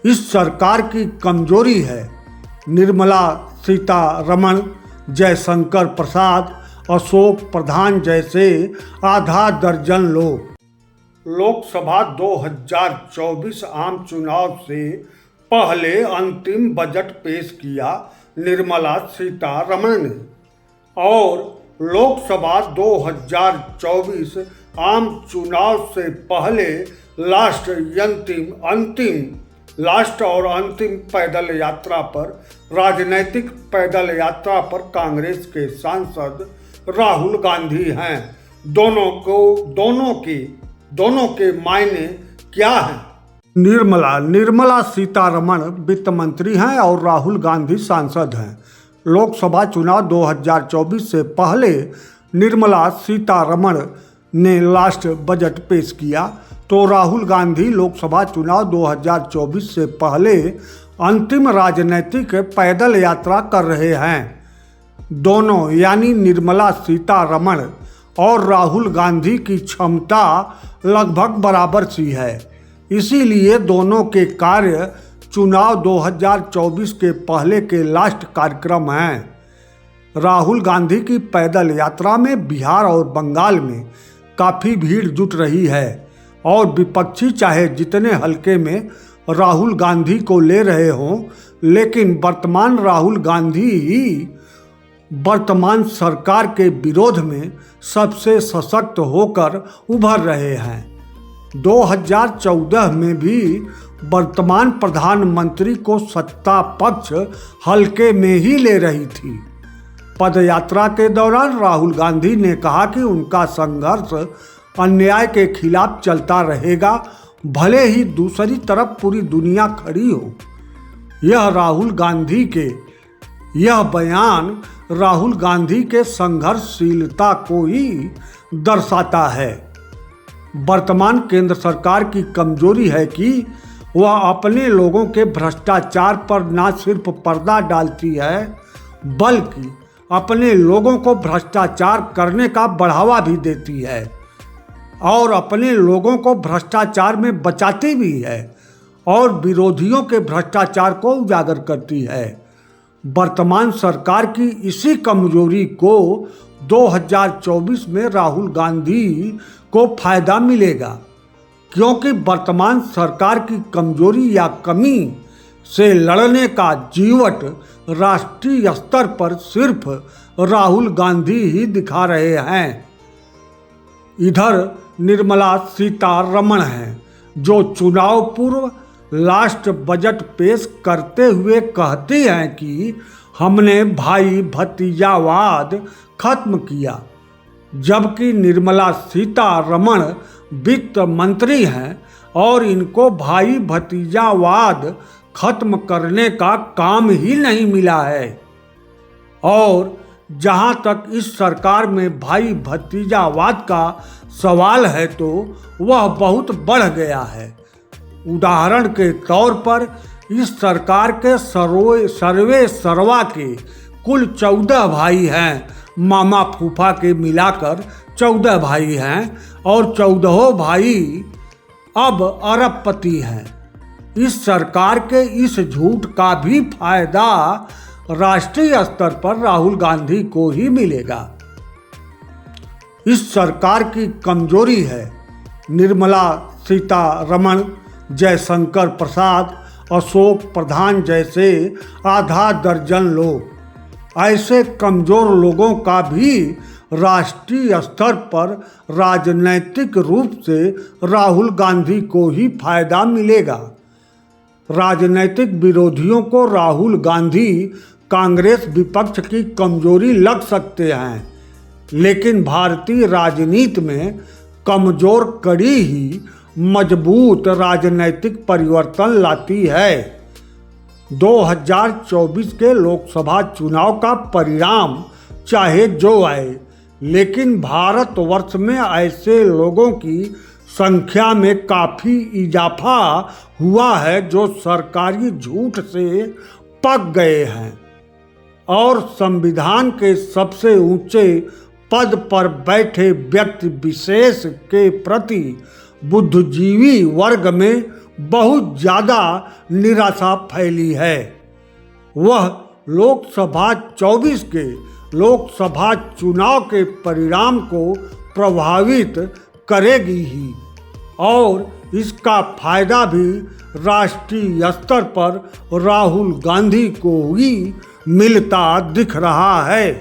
इस सरकार की कमजोरी है। निर्मला सीतारमण, जयशंकर प्रसाद, अशोक प्रधान जैसे आधा दर्जन लोग। लोकसभा 2024 आम चुनाव से पहले अंतिम बजट पेश किया निर्मला सीतारमण ने, और लोकसभा 2024 आम चुनाव से पहले लास्ट और अंतिम पैदल यात्रा पर, राजनीतिक पैदल यात्रा पर कांग्रेस के सांसद राहुल गांधी हैं। दोनों के मायने क्या हैं? निर्मला सीतारमण वित्त मंत्री हैं और राहुल गांधी सांसद हैं। लोकसभा चुनाव 2024 से पहले निर्मला सीतारमण ने लास्ट बजट पेश किया, तो राहुल गांधी लोकसभा चुनाव 2024 से पहले अंतिम राजनीतिक पैदल यात्रा कर रहे हैं। दोनों यानी निर्मला सीतारमण और राहुल गांधी की क्षमता लगभग बराबर सी है, इसीलिए दोनों के कार्य चुनाव 2024 के पहले के लास्ट कार्यक्रम हैं। राहुल गांधी की पैदल यात्रा में बिहार और बंगाल में काफ़ी भीड़ जुट रही है, और विपक्षी चाहे जितने हल्के में राहुल गांधी को ले रहे हों, लेकिन वर्तमान राहुल गांधी ही वर्तमान सरकार के विरोध में सबसे सशक्त होकर उभर रहे हैं। 2014 में भी वर्तमान प्रधानमंत्री को सत्ता पक्ष हल्के में ही ले रही थी। पदयात्रा के दौरान राहुल गांधी ने कहा कि उनका संघर्ष अन्याय के खिलाफ चलता रहेगा, भले ही दूसरी तरफ पूरी दुनिया खड़ी हो। यह बयान राहुल गांधी के संघर्षशीलता को ही दर्शाता है। वर्तमान केंद्र सरकार की कमजोरी है कि वह अपने लोगों के भ्रष्टाचार पर न सिर्फ पर्दा डालती है, बल्कि अपने लोगों को भ्रष्टाचार करने का बढ़ावा भी देती है और अपने लोगों को भ्रष्टाचार में बचाती भी है और विरोधियों के भ्रष्टाचार को उजागर करती है। वर्तमान सरकार की इसी कमजोरी को 2024 में राहुल गांधी को फायदा मिलेगा, क्योंकि वर्तमान सरकार की कमजोरी या कमी से लड़ने का जीवट राष्ट्रीय स्तर पर सिर्फ राहुल गांधी ही दिखा रहे हैं। इधर निर्मला सीतारमण हैं, जो चुनाव पूर्व लास्ट बजट पेश करते हुए कहती हैं कि हमने भाई भतीजावाद खत्म किया, जबकि निर्मला सीतारमण वित्त मंत्री हैं और इनको भाई भतीजावाद खत्म करने का काम ही नहीं मिला है। और जहां तक इस सरकार में भाई भतीजावाद का सवाल है, तो वह बहुत बढ़ गया है। उदाहरण के तौर पर इस सरकार के सर्वे सर्वा के कुल 14 भाई हैं, मामा फूफा के मिलाकर 14 भाई हैं, और 14 भाई अब अरबपति हैं। इस सरकार के इस झूठ का भी फायदा राष्ट्रीय स्तर पर राहुल गांधी को ही मिलेगा। इस सरकार की कमजोरी है। निर्मला सीतारमण, जयशंकर प्रसाद, अशोक प्रधान जैसे आधा दर्जन लोग। ऐसे कमजोर लोगों का भी राष्ट्रीय स्तर पर राजनैतिक रूप से राहुल गांधी को ही फायदा मिलेगा। राजनैतिक विरोधियों को राहुल गांधी कांग्रेस विपक्ष की कमजोरी लग सकते हैं, लेकिन भारतीय राजनीति में कमजोर कड़ी ही मजबूत राजनैतिक परिवर्तन लाती है। 2024 के लोकसभा चुनाव का परिणाम चाहे जो आए, लेकिन भारतवर्ष में ऐसे लोगों की संख्या में काफ़ी इजाफा हुआ है जो सरकारी झूठ से पक गए हैं और संविधान के सबसे ऊंचे पद पर बैठे व्यक्ति विशेष के प्रति बुद्धिजीवी वर्ग में बहुत ज़्यादा निराशा फैली है। वह लोकसभा 24 के लोकसभा चुनाव के परिणाम को प्रभावित करेगी ही और इसका फायदा भी राष्ट्रीय स्तर पर राहुल गांधी को ही मिलता दिख रहा है।